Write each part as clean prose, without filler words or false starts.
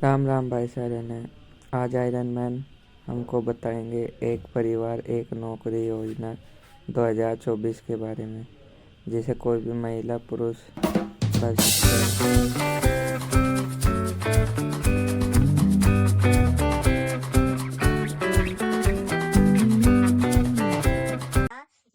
राम राम भाई साहब ने। आज आयरन मैन हमको बताएंगे एक परिवार एक नौकरी योजना 2024 के बारे में, जिसे कोई भी महिला पुरुष कर सकते हैं।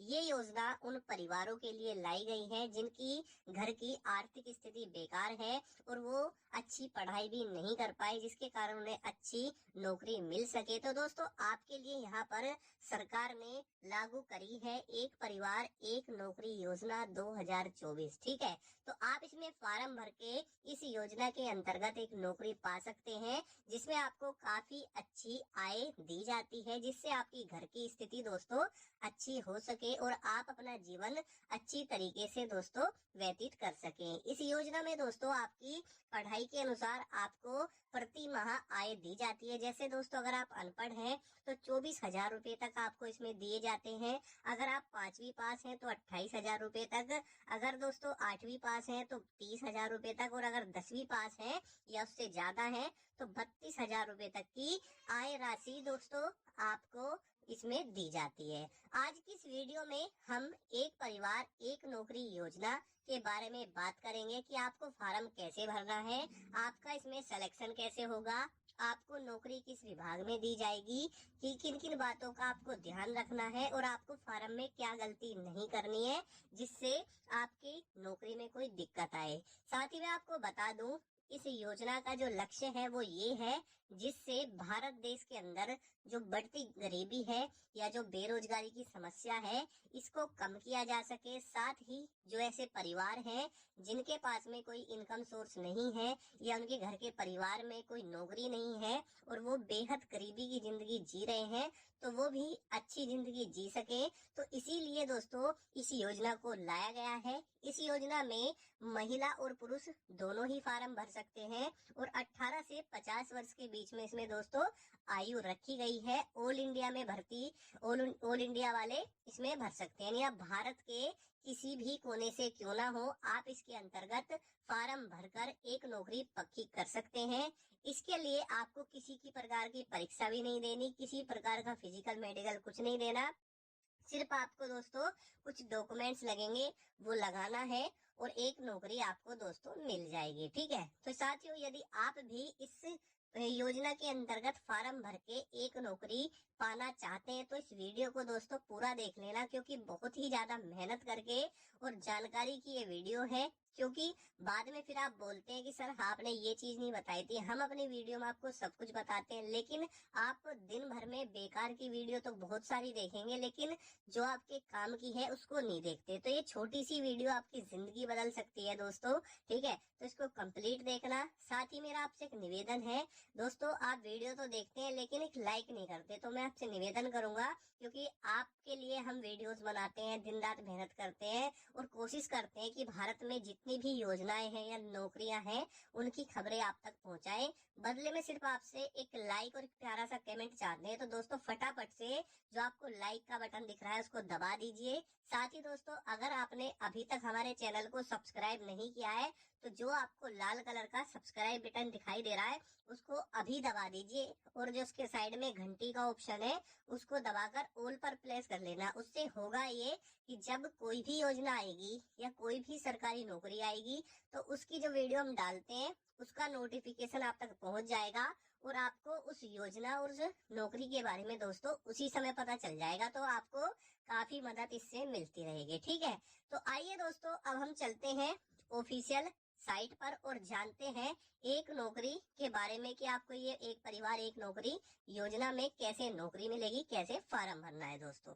ये योजना उन परिवारों के लिए लाई गई है जिनकी घर की आर्थिक स्थिति बेकार है और वो अच्छी पढ़ाई भी नहीं कर पाए, जिसके कारण उन्हें अच्छी नौकरी मिल सके। तो दोस्तों, आपके लिए यहाँ पर सरकार ने लागू करी है एक परिवार एक नौकरी योजना 2024। ठीक है, तो आप इसमें फार्म भर के इस योजना के अंतर्गत एक नौकरी पा सकते हैं, जिसमें आपको काफी अच्छी आय दी जाती है, जिससे आपकी घर की स्थिति दोस्तों अच्छी हो सके और आप अपना जीवन अच्छी तरीके से दोस्तों व्यतीत कर सकें। इस योजना में दोस्तों आपकी पढ़ाई के अनुसार आपको प्रति माह आय दी जाती है। जैसे दोस्तों, अगर आप अनपढ़ हैं तो 24,000 रुपए तक आपको इसमें दिए जाते हैं। अगर आप 5वीं पास हैं तो 28,000 रुपए तक। अगर दोस्तों 8वीं पास हैं तो 30,000 रुपए तक। और अगर 10वीं पास हैं या उससे ज्यादा है तो 32,000 रुपए तक की आय राशि दोस्तों आपको इसमें दी जाती है। आज की इस वीडियो में हम एक परिवार एक नौकरी योजना के बारे में बात करेंगे कि आपको फार्म कैसे भरना है, आपका इसमें सिलेक्शन कैसे होगा, आपको नौकरी किस विभाग में दी जाएगी, कि किन किन बातों का आपको ध्यान रखना है और आपको फार्म में क्या गलती नहीं करनी है जिससे आपकी नौकरी में कोई दिक्कत आए। साथ ही मैं आपको बता दूं, इस योजना का जो लक्ष्य है वो ये है जिससे भारत देश के अंदर जो बढ़ती गरीबी है या जो बेरोजगारी की समस्या है इसको कम किया जा सके। साथ ही जो ऐसे परिवार हैं जिनके पास में कोई इनकम सोर्स नहीं है या उनके घर के परिवार में कोई नौकरी नहीं है और वो बेहद गरीबी की जिंदगी जी रहे हैं, तो वो भी अच्छी जिंदगी जी सके। तो इसीलिए दोस्तों इस योजना को लाया गया है। इस योजना में महिला और पुरुष दोनों ही फार्म भर सकते हैं और 18 से 50 वर्ष के बीच में इसमें दोस्तों आयु रखी गई है। ऑल इंडिया में भर्ती ऑल इंडिया वाले इसमें भर सकते हैं, यानी आप भारत के किसी भी कोने से क्यों ना हो, आप इसके अंतर्गत फार्म भरकर एक नौकरी पक्की कर सकते हैं। इसके लिए आपको किसी की प्रकार की परीक्षा भी नहीं देनी, किसी प्रकार का फिजिकल मेडिकल कुछ नहीं देना। सिर्फ आपको दोस्तों कुछ डॉक्यूमेंट्स लगेंगे, वो लगाना है और एक नौकरी आपको दोस्तों मिल जाएगी। ठीक है, तो साथियों, यदि आप भी इस योजना के अंतर्गत फार्म भर के एक नौकरी पाना चाहते हैं तो इस वीडियो को दोस्तों पूरा देख लेना, क्योंकि बहुत ही ज्यादा मेहनत करके और जानकारी की ये वीडियो है। क्योंकि बाद में फिर आप बोलते हैं कि सर आपने ये चीज नहीं बताई थी। हम अपनी वीडियो में आपको सब कुछ बताते हैं, लेकिन आप दिन भर में बेकार की वीडियो तो बहुत सारी देखेंगे, लेकिन जो आपके काम की है उसको नहीं देखते। तो ये छोटी सी वीडियो आपकी जिंदगी बदल सकती है दोस्तों। ठीक है, तो इसको कंप्लीट देखना। साथ ही मेरा आपसे एक निवेदन है दोस्तों, आप वीडियो तो देखते हैं लेकिन एक लाइक नहीं करते, तो मैं आपसे निवेदन करूंगा, क्योंकि आपके लिए हम वीडियोस बनाते हैं, दिन रात मेहनत करते हैं और कोशिश करते हैं कि भारत में जितनी भी योजनाएं हैं या नौकरियां हैं उनकी खबरें आप तक पहुंचाएं। बदले में सिर्फ आपसे एक लाइक और एक प्यारा सा कमेंट चाहते हैं। तो दोस्तों फटाफट से जो आपको लाइक का बटन दिख रहा है उसको दबा दीजिए। साथ ही दोस्तों, अगर आपने अभी तक हमारे चैनल को सब्सक्राइब नहीं किया है तो जो आपको लाल कलर का सब्सक्राइब बटन दिखाई दे रहा है उसको अभी दबा दीजिए और जो उसके साइड में घंटी का ऑप्शन है उसको दबाकर ऑल पर प्लेस कर लेना। उससे होगा ये कि जब कोई भी योजना आएगी या कोई भी सरकारी नौकरी आएगी तो उसकी जो वीडियो हम डालते हैं उसका नोटिफिकेशन आप तक पहुंच जाएगा और आपको उस योजना और उस नौकरी के बारे में दोस्तों उसी समय पता चल जाएगा। तो आपको काफी मदद इससे मिलती रहेगी। ठीक है, तो आइए दोस्तों अब हम चलते हैं ऑफिशियल साइट पर और जानते हैं एक नौकरी के बारे में कि आपको ये एक परिवार एक नौकरी योजना में कैसे नौकरी मिलेगी, कैसे फार्म भरना है। दोस्तों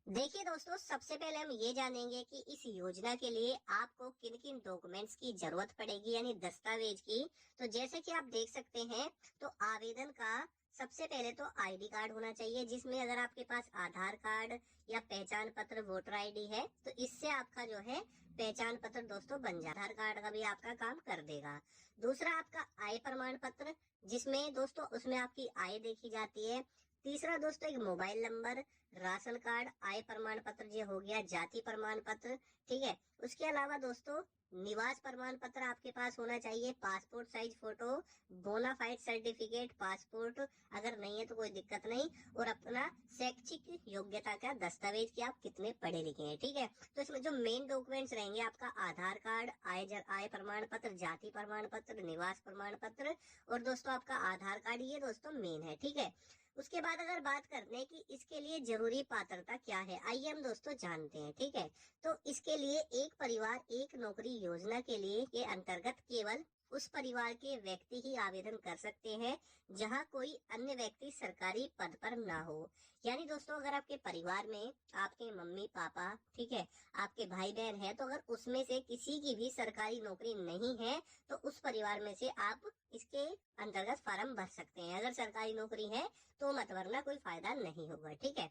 देखिए दोस्तों, सबसे पहले हम ये जानेंगे कि इस योजना के लिए आपको किन किन डॉक्यूमेंट्स की जरूरत पड़ेगी, यानी दस्तावेज की। तो जैसे कि आप देख सकते हैं, तो आवेदन का सबसे पहले तो आईडी कार्ड होना चाहिए, जिसमें अगर आपके पास आधार कार्ड या पहचान पत्र वोटर आईडी है तो इससे आपका जो है पहचान पत्र दोस्तों बन जाए। आधार कार्ड का भी आपका काम कर देगा। दूसरा आपका आय प्रमाण पत्र, जिसमें दोस्तों उसमें आपकी आय देखी जाती है। तीसरा दोस्तों एक मोबाइल नंबर, राशन कार्ड, आय प्रमाण पत्र जो हो गया, जाति प्रमाण पत्र। ठीक है। उसके अलावा दोस्तों निवास प्रमाण पत्र आपके पास होना चाहिए, passport size photo, bonafide certificate, passport अगर नहीं है तो कोई दिक्कत नहीं, और अपना शैक्षिक योग्यता का दस्तावेज कि आप कितने पढ़े लिखे हैं। ठीक है। तो इसमें जो मेन डॉक्यूमेंट्स रहेंगे आपका आधार कार्ड, आय प्रमाण पत्र, जाति प्रमाण पत्र, निवास प्रमाण पत्र और दोस्तों आपका आधार कार्ड, ये दोस्तों मेन है। ठीक है। उसके बाद अगर बात करते हैं कि इसके लिए जरूरी पात्रता क्या है, आइए हम दोस्तों जानते हैं। ठीक है। तो इसके लिए एक परिवार एक नौकरी योजना के लिए के अंतर्गत केवल उस परिवार के व्यक्ति ही आवेदन कर सकते हैं जहां कोई अन्य व्यक्ति सरकारी पद पर ना हो। यानी दोस्तों अगर आपके परिवार में आपके मम्मी पापा, ठीक है, आपके भाई बहन है, तो अगर उसमें से किसी की भी सरकारी नौकरी नहीं है तो उस परिवार में से आप इसके अंतर्गत फॉर्म भर सकते हैं। अगर सरकारी नौकरी है तो मत भरना, कोई फायदा नहीं होगा। ठीक है।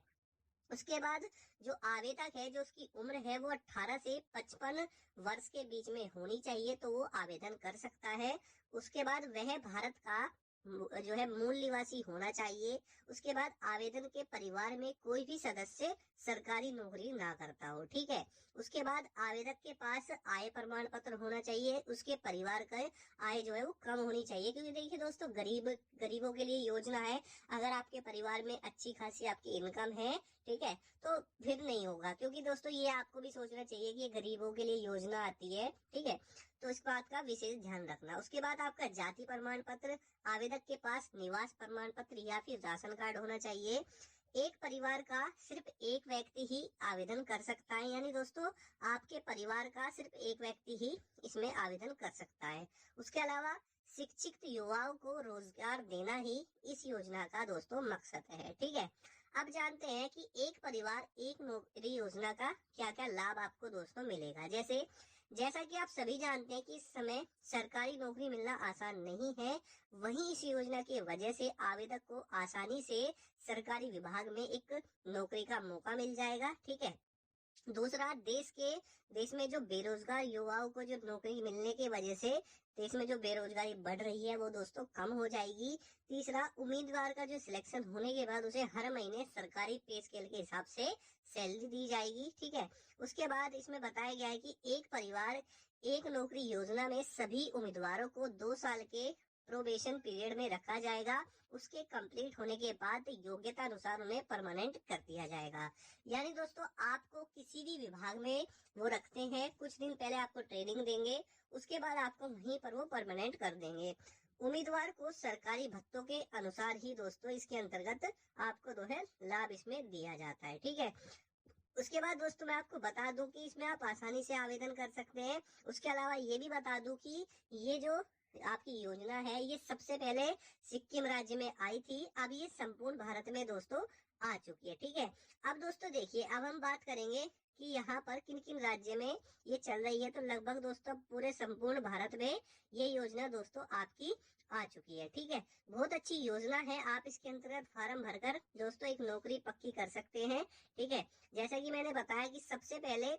उसके बाद जो आवेदक है, जो उसकी उम्र है वो 18 से 55 वर्ष के बीच में होनी चाहिए, तो वो आवेदन कर सकता है। उसके बाद वह भारत का जो है मूल निवासी होना चाहिए। उसके बाद आवेदन के परिवार में कोई भी सदस्य सरकारी नौकरी ना करता हो। ठीक है। उसके बाद आवेदक के पास आय प्रमाण पत्र होना चाहिए। उसके परिवार का आय जो है वो कम होनी चाहिए, क्योंकि देखिए दोस्तों गरीबों के लिए योजना है। अगर आपके परिवार में अच्छी खासी आपकी इनकम है, ठीक है, तो फिर नहीं होगा, क्योंकि दोस्तों ये आपको भी सोचना चाहिए कि ये गरीबों के लिए योजना आती है। ठीक है। तो इस बात का विशेष ध्यान रखना। उसके बाद आपका जाति प्रमाण पत्र, आवेदक के पास निवास प्रमाण पत्र या फिर राशन कार्ड होना चाहिए। एक परिवार का सिर्फ एक व्यक्ति ही आवेदन कर सकता है, यानी दोस्तों आपके परिवार का सिर्फ एक व्यक्ति ही इसमें आवेदन कर सकता है। उसके अलावा शिक्षित युवाओं को रोजगार देना ही इस योजना का दोस्तों मकसद है। ठीक है। अब जानते हैं कि एक परिवार एक नौकरी योजना का क्या क्या लाभ आपको दोस्तों मिलेगा। जैसा कि आप सभी जानते हैं कि इस समय सरकारी नौकरी मिलना आसान नहीं है, वहीं इस योजना की वजह से आवेदक को आसानी से सरकारी विभाग में एक नौकरी का मौका मिल जाएगा। ठीक है। दूसरा, देश में जो बेरोजगार युवाओं को जो नौकरी मिलने की वजह से देश में जो बेरोजगारी बढ़ रही है वो दोस्तों कम हो जाएगी। तीसरा, उम्मीदवार का जो सिलेक्शन होने के बाद उसे हर महीने सरकारी पे स्केल के हिसाब से सैलरी दी जाएगी। ठीक है। उसके बाद इसमें बताया गया है कि एक परिवार एक नौकरी योजना में सभी उम्मीदवारों को 2 साल के प्रोबेशन पीरियड में रखा जाएगा। उसके कंप्लीट होने के बाद योग्यता अनुसार उन्हें परमानेंट कर दिया जाएगा। यानी दोस्तों आपको किसी भी विभाग में वो रखते हैं, कुछ दिन पहले आपको ट्रेनिंग देंगे, उसके बाद आपको वहीं पर वो परमानेंट कर देंगे। उम्मीदवार को सरकारी भत्तों के अनुसार ही दोस्तों इसके अंतर्गत आपको जो है लाभ इसमें दिया जाता है। ठीक है। उसके बाद दोस्तों मैं आपको बता दूं कि इसमें आप आसानी से आवेदन कर सकते हैं। उसके अलावा ये भी बता दूं कि ये जो आपकी योजना है ये सबसे पहले सिक्किम राज्य में आई थी, अब ये संपूर्ण भारत में दोस्तों आ चुकी है। ठीक है। अब दोस्तों देखिए, अब हम बात करेंगे कि यहाँ पर किन किन राज्य में ये चल रही है। तो लगभग दोस्तों पूरे संपूर्ण भारत में ये योजना दोस्तों आपकी आ चुकी है। ठीक है। बहुत अच्छी योजना है, आप इसके अंतर्गत फार्म भरकर दोस्तों एक नौकरी पक्की कर सकते हैं। ठीक है। जैसा कि मैंने बताया कि सबसे पहले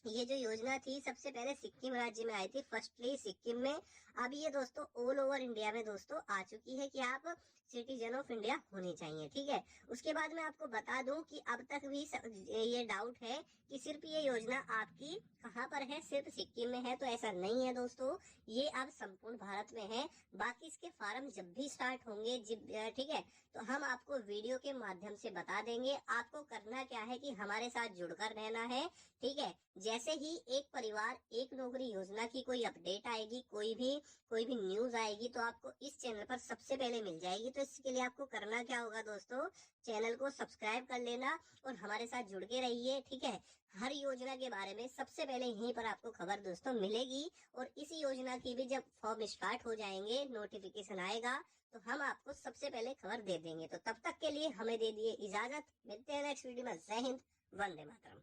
ये जो योजना थी सबसे पहले सिक्किम राज्य में आई थी, फर्स्टली सिक्किम में। अब ये दोस्तों ऑल ओवर इंडिया में दोस्तों आ चुकी है कि आप सिटीजन ऑफ इंडिया होने चाहिए। ठीक है। उसके बाद मैं आपको बता दूं कि अब तक भी ये डाउट है कि सिर्फ ये योजना आपकी कहाँ पर है, सिर्फ सिक्किम में है, तो ऐसा नहीं है दोस्तों, ये अब संपूर्ण भारत में है। बाकी इसके फार्म जब भी स्टार्ट होंगे ठीक है, तो हम आपको वीडियो के माध्यम से बता देंगे। आपको करना क्या है कि हमारे साथ जुड़कर रहना है। ठीक है। जैसे ही एक परिवार एक नौकरी योजना की कोई अपडेट आएगी, कोई भी न्यूज आएगी, तो आपको इस चैनल पर सबसे पहले मिल जाएगी। तो इसके लिए आपको करना क्या होगा दोस्तों, चैनल को सब्सक्राइब कर लेना और हमारे साथ जुड़ के रहिए। ठीक है। हर योजना के बारे में सबसे पहले यहीं पर आपको खबर दोस्तों मिलेगी, और इसी योजना की भी जब फॉर्म स्टार्ट हो जाएंगे, नोटिफिकेशन आएगा, तो हम आपको सबसे पहले खबर दे देंगे। तो तब तक के लिए हमें दे दिए इजाजत, मिलते हैं नेक्स्ट वीडियो में। जय हिंद, वंदे मातरम।